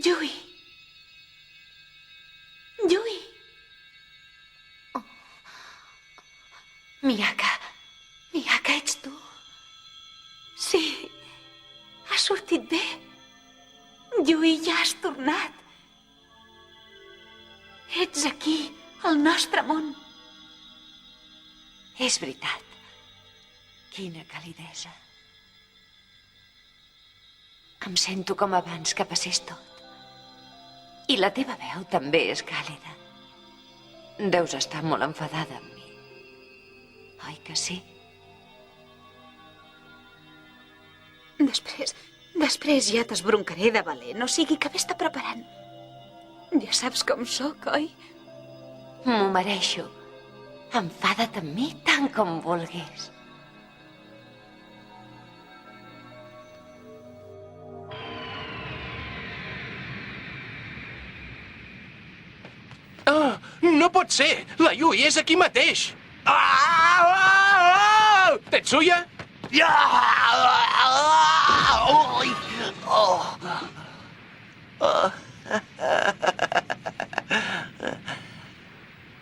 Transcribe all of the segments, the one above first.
Yui. Yui. Oh. Miyaka, ets tu? Sí. Has sortit bé. Yui, ja has tornat. Ets aquí, al nostre món. És veritat. Quina calidesa. Em sento com abans que passés tot. I la teva veu també és càlida. Deus estar molt enfadada amb mi. Oi que sí? Després ja t'esbroncaré de valent, o sigui que vés-te preparant. Ja saps com sóc, oi? M'ho mereixo. Enfada't amb mi tant com vulguis. No pot ser! La Yui és aquí mateix! Tetsuya? Què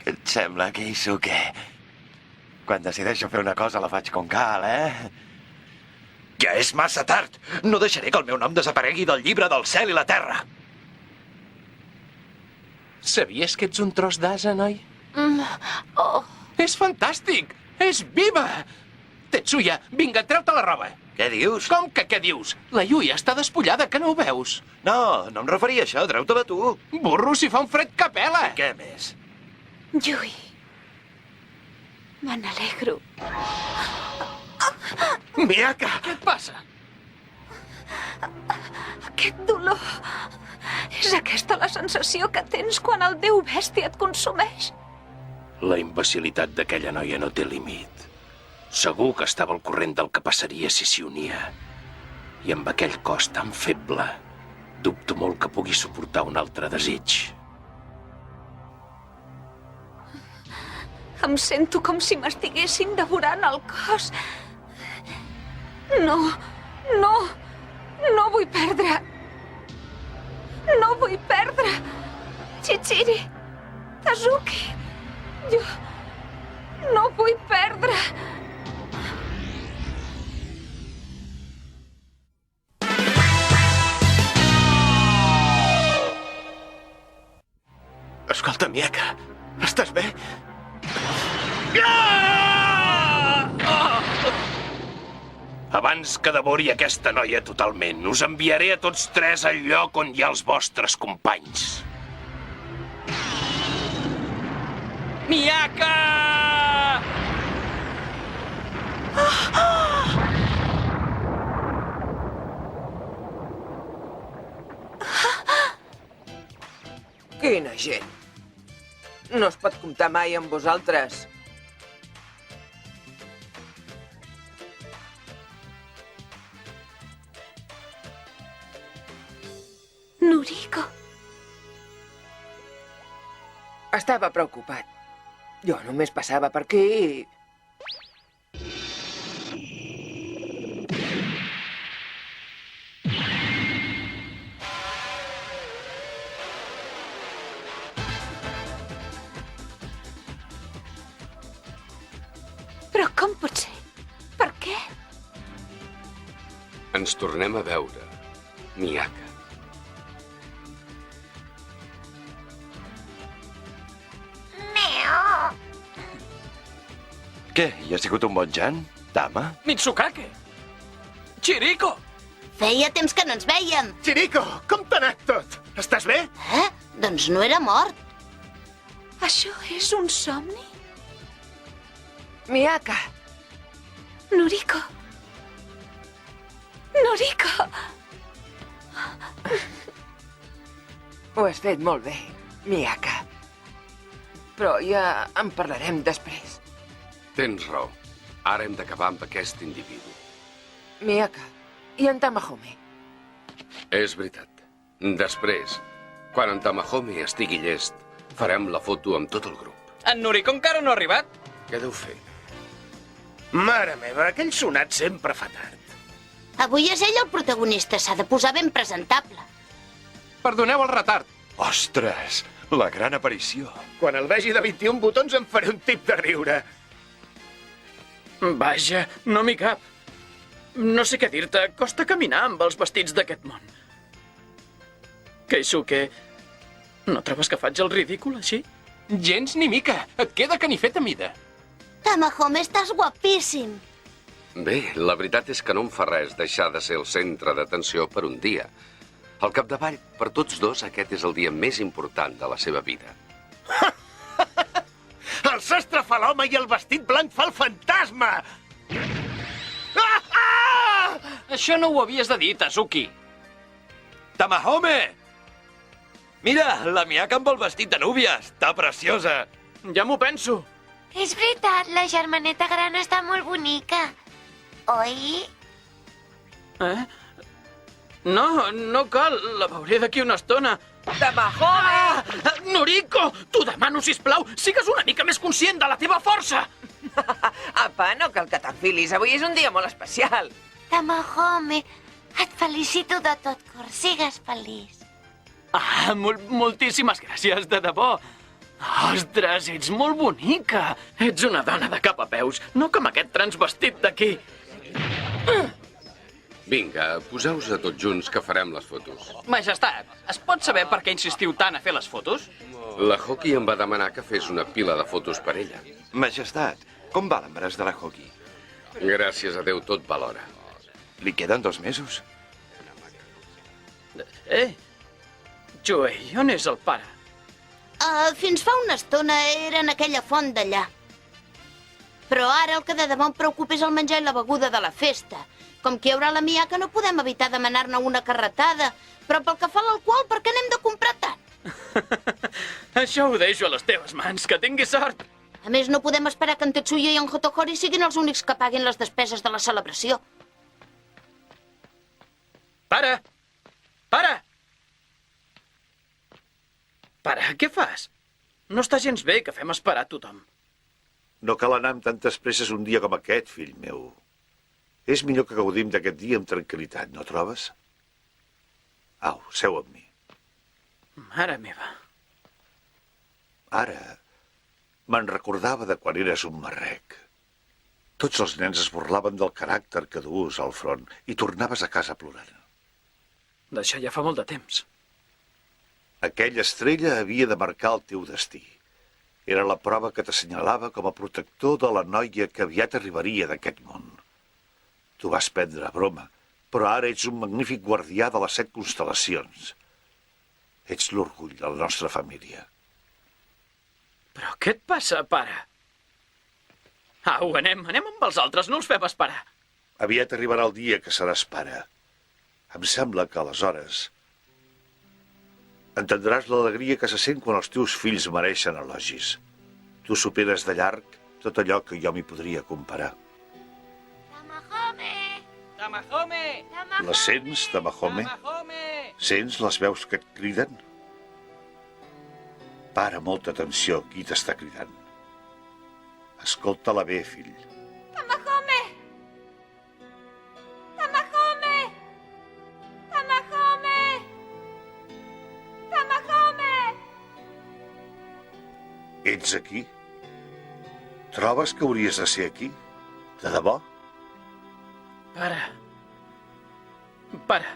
et sembla, Keisuke? Quan decideixo fer una cosa la faig com cal, Ja és massa tard! No deixaré que el meu nom desaparegui del llibre del cel i la terra! Sabies que ets un tros d'ase, noi? Oh. És fantàstic! És viva! Tetsuya, vinga, treu-te la roba. Què dius? Com que què dius? La Yui està despullada, que no ho veus? No em referia a això, treu-te-la tu. Burro, si fa un fred que pela! Què més? Yui. Me n'alegro. Miyaka! Què et passa? Aquest dolor... És aquesta la sensació que tens quan el déu bèstia et consumeix? La imbecilitat d'aquella noia no té límit. Segur que estava al corrent del que passaria si s'hi unia. I amb aquell cos tan feble, dubto molt que pugui suportar un altre desig. Em sento com si m'estiguessin devorant el cos. No vull perdre. No vull perdre. Chichiri, Kazuki, jo no vull perdre. Escolta, Miyaka, estàs bé? Abans que devori aquesta noia totalment, us enviaré a tots tres al lloc on hi ha els vostres companys. Miyaka! Quina gent! No es pot comptar mai amb vosaltres. Noriko. Estava preocupat. Jo només passava per aquí i... Però com pot ser? Per què? Ens tornem a veure, Miyaka. Què, hi ha sigut un bon Jan? Tama? Mitsukake! Chiriko! Feia temps que no ens vèiem. Chiriko, com t'ha anat tot? Estàs bé? Doncs no era mort. Això és un somni? Miyaka! Noriko! Noriko! Ho has fet molt bé, Miyaka. Però ja en parlarem després. Tens raó. Ara hem d'acabar amb aquest individu. Miyaka, i en Tamahome? És veritat. Després, quan en Tamahome estigui llest, farem la foto amb tot el grup. En Noriko encara no ha arribat. Què deu fer? Mare meva, aquell sonat sempre fa tard. Avui és ell el protagonista, s'ha de posar ben presentable. Perdoneu el retard. Ostres, la gran aparició. Quan el vegi de 21 botons em faré un tip de riure. Vaja, no m'hi cap. No sé què dir-te. Costa caminar amb els vestits d'aquest món. Keisuke, no trobes que faig el ridícul així? Gens ni mica. Et queda canifet a mida. Tamahome, estàs guapíssim. Bé, la veritat és que no em fa res deixar de ser el centre d'atenció per un dia. Al capdavall, per tots dos, aquest és el dia més important de la seva vida. El sastre fa l'home i el vestit blanc fa el fantasma! Això no ho havies de dir, Tazuki. Tamahome! Mira, la Miyaka amb el vestit de núvia. Està preciosa. Ja m'ho penso. És veritat, la germaneta gran està molt bonica. Oi? No cal. La veuré d'aquí una estona. Tamahome! Noriko! T'ho demano, sisplau, sigues una mica més conscient de la teva força! Apa, no cal que t'enfilis. Avui és un dia molt especial. Tamahome, et felicito de tot cor. Sigues feliç. Moltíssimes gràcies, de debò. Ostres, ets molt bonica. Ets una dona de cap a peus, no com aquest transvestit d'aquí. Vinga, poseu-vos a tots junts que farem les fotos. Majestat, es pot saber per què insistiu tant a fer les fotos? La Hoki em va demanar que fes una pila de fotos per ella. Majestat, com va l'embaràs de la Hoki? Gràcies a Déu tot va a l'hora. Li queden 2 mesos. Joey, on és el pare? Fins fa una estona era en aquella font d'allà. Però ara el que de debò em preocupa és el menjar i la beguda de la festa. Com que hi haurà la Miyaka no podem evitar demanar-ne una carretada. Però pel que fa a l'alcohol, per què n'hem de comprar tant? Això ho deixo a les teves mans, que tinguis sort. A més, no podem esperar que en Tetsuya i en Hotohori siguin els únics que paguin les despeses de la celebració. Pare! Pare! Pare, què fas? No està gens bé que fem esperar tothom. No cal anar amb tantes presses un dia com aquest, fill meu. És millor que gaudim d'aquest dia amb tranquil·litat, no trobes? Au, seu amb mi. Mare meva. Ara me'n recordava de quan eres un marrec. Tots els nens es burlaven del caràcter que duus al front i tornaves a casa plorant. D'això ja fa molt de temps. Aquella estrella havia de marcar el teu destí. Era la prova que t'assenyalava com a protector de la noia que aviat arribaria d'aquest món. Tu vas prendre a broma, però ara ets un magnífic guardià de les 7 constel·lacions. Ets l'orgull de la nostra família. Però què et passa, pare? Au, anem amb els altres, no els fem esperar. Aviat arribarà el dia que seràs pare. Em sembla que aleshores entendràs l'alegria que se sent quan els teus fills mereixen elogis. Tu superes de llarg tot allò que jo m'hi podria comparar. Tamahome! Tamahome! Les sents, Tamahome? Sents les veus que et criden? Para molta atenció, qui t'està cridant. Escolta-la bé, fill. Tamahome! Tamahome! Tamahome! Tamahome! Ets aquí? Trobes que hauries de ser aquí? De debò? Pare. Pare.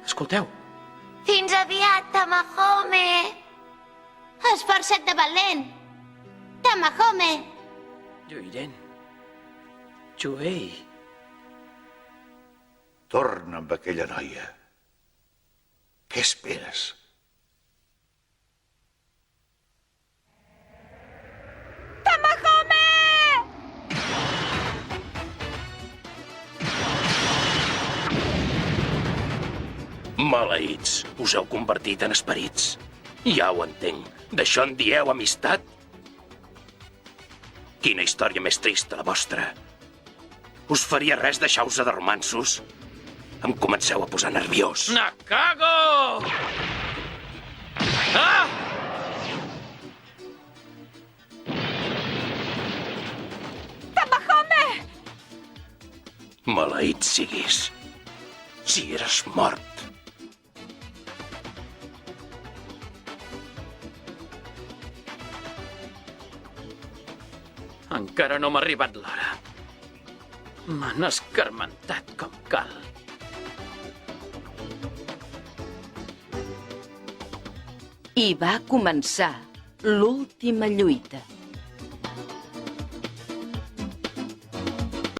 Escolteu. Fins aviat, Tamahome! Esforça't de valent! Tamahome! Lluïren. Joey. Torna amb aquella noia. Què esperes? Tamahome! Maleïts, us heu convertit en esperits. Ja ho entenc. D'això en dieu amistat? Quina història més trista, la vostra. Us faria res deixar-vos de romanços? Em comenceu a posar nerviós. Nakago! Ah! Tamahome! Maleït siguis. Si eres mort. Encara no m'ha arribat l'hora. M'han escarmentat com cal. I va començar l'última lluita.